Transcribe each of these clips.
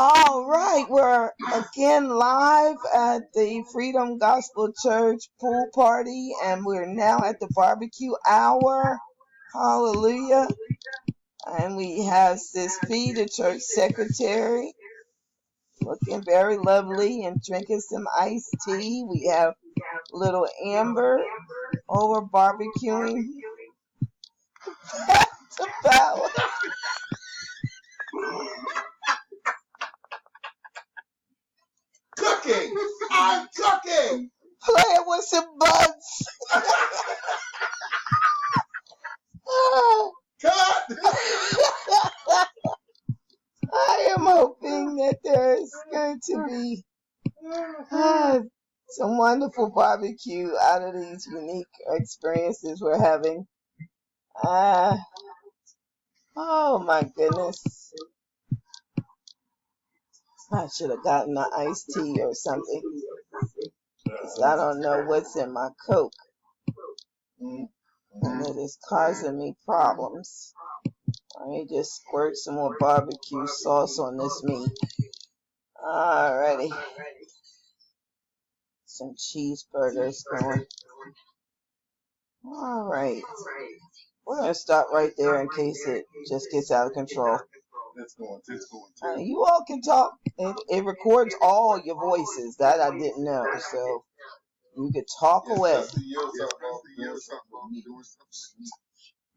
All right, we're again live at the Freedom Gospel Church pool party, and we're now at the barbecue hour. Hallelujah. And we have Sis P, the church secretary, looking very lovely and drinking some iced tea. We have little Amber over barbecuing. Power. Cooking! I'm cooking! Playing with some bugs. Cut! I am hoping that there's going to be some wonderful barbecue out of these unique experiences we're having. Oh my goodness. I should have gotten an iced tea or something. 'Cause I don't know what's in my Coke. And it is causing me problems. Let me just squirt some more barbecue sauce on this meat. Alrighty. Some cheeseburgers going. Alright. We're going to stop right there in case it just gets out of control. It's going. You all can talk. It records all your voices. That I didn't know. So you could talk away.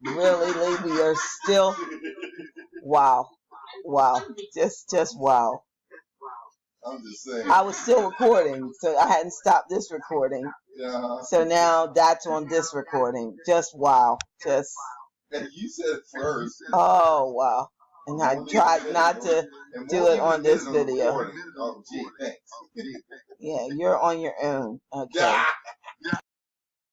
Really, Lee, we are still. Wow. Just wow. I'm just saying. I was still recording, so I hadn't stopped this recording. Yeah. So now that's on this recording. Just wow. Just. You said it first. Oh, wow. And I tried not to do it on this video. Oh, gee, thanks. Yeah, you're on your own. Okay.